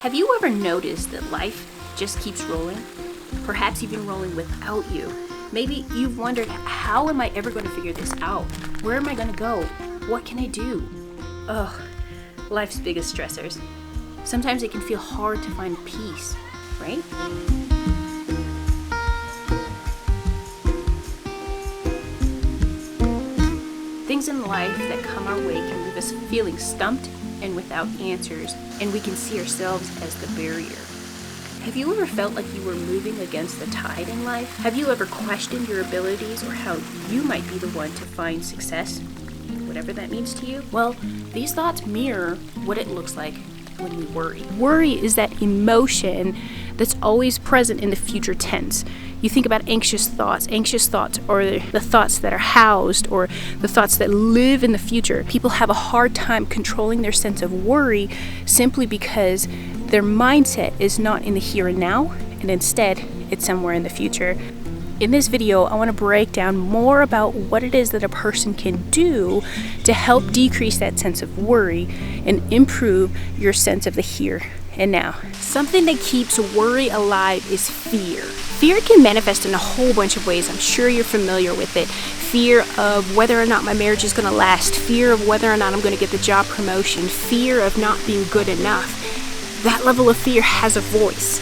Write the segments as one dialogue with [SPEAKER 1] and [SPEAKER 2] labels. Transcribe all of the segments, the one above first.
[SPEAKER 1] Have you ever noticed that life just keeps rolling? Perhaps even rolling without you. Maybe you've wondered, how am I ever going to figure this out? Where am I going to go? What can I do? Ugh, life's biggest stressors. Sometimes it can feel hard to find peace, right? Things in life that come our way can leave us feeling stumped and without answers, and we can see ourselves as the barrier. Have you ever felt like you were moving against the tide in life? Have you ever questioned your abilities or how you might be the one to find success, whatever that means to you? Well, these thoughts mirror what it looks like when we worry. Worry is that emotion that's always present in the future tense. You think about anxious thoughts are the thoughts that are housed or the thoughts that live in the future. People have a hard time controlling their sense of worry simply because their mindset is not in the here and now, and instead it's somewhere in the future. In this video, I want to break down more about what it is that a person can do to help decrease that sense of worry and improve your sense of the here and now. Something that keeps worry alive is fear. Fear can manifest in a whole bunch of ways. I'm sure you're familiar with it. Fear of whether or not my marriage is going to last. Fear of whether or not I'm going to get the job promotion. Fear of not being good enough. That level of fear has a voice.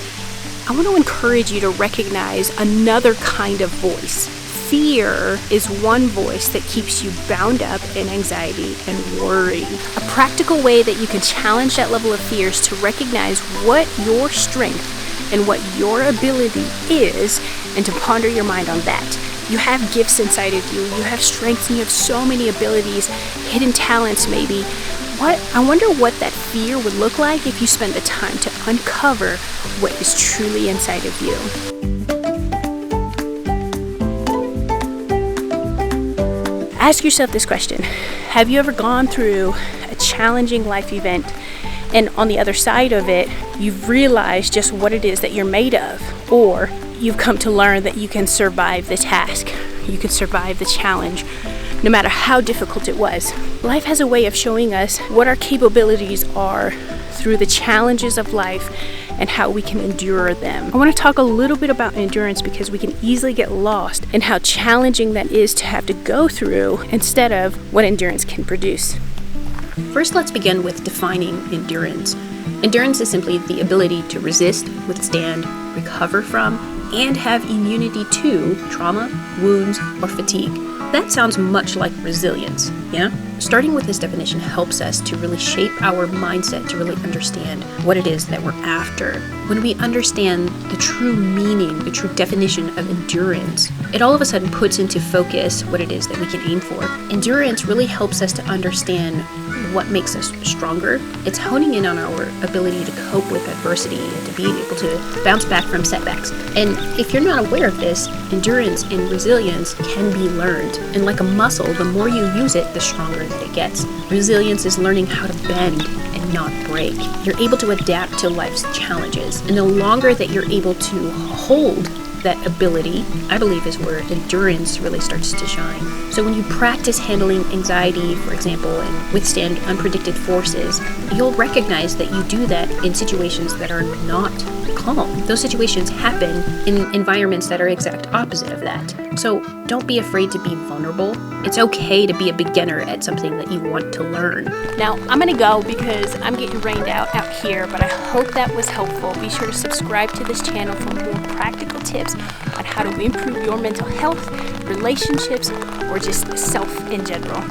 [SPEAKER 1] I want to encourage you to recognize another kind of voice. Fear is one voice that keeps you bound up in anxiety and worry. A practical way that you can challenge that level of fear is to recognize what your strength and what your ability is, and to ponder your mind on that. You have gifts inside of you. You have strengths and you have so many abilities, hidden talents maybe. I wonder what that fear would look like if you spend the time to uncover what is truly inside of you. Ask yourself this question. Have you ever gone through a challenging life event, and on the other side of it, you've realized just what it is that you're made of? Or you've come to learn that you can survive the task, you can survive the challenge, no matter how difficult it was. Life has a way of showing us what our capabilities are through the challenges of life and how we can endure them. I want to talk a little bit about endurance because we can easily get lost in how challenging that is to have to go through instead of what endurance can produce. First, let's begin with defining endurance. Endurance is simply the ability to resist, withstand, recover from, and have immunity to trauma, wounds, or fatigue. That sounds much like resilience, yeah? Starting with this definition helps us to really shape our mindset to really understand what it is that we're after. When we understand the true meaning, the true definition of endurance, it all of a sudden puts into focus what it is that we can aim for. Endurance really helps us to understand what makes us stronger. It's honing in on our ability to cope with adversity and to be able to bounce back from setbacks. And if you're not aware of this, endurance and resilience can be learned. And like a muscle, the more you use it, the stronger that it gets. Resilience is learning how to bend and not break. You're able to adapt to life's challenges. And the longer that you're able to hold that ability, I believe, is where endurance really starts to shine. So when you practice handling anxiety, for example, and withstand unpredicted forces, you'll recognize that you do that in situations that are not calm. Those situations happen in environments that are exact opposite of that. So don't be afraid to be vulnerable. It's okay to be a beginner at something that you want to learn. Now, I'm gonna go because I'm getting rained out here, but I hope that was helpful. Be sure to subscribe to this channel for more practical tips on how to improve your mental health, relationships, or just self in general.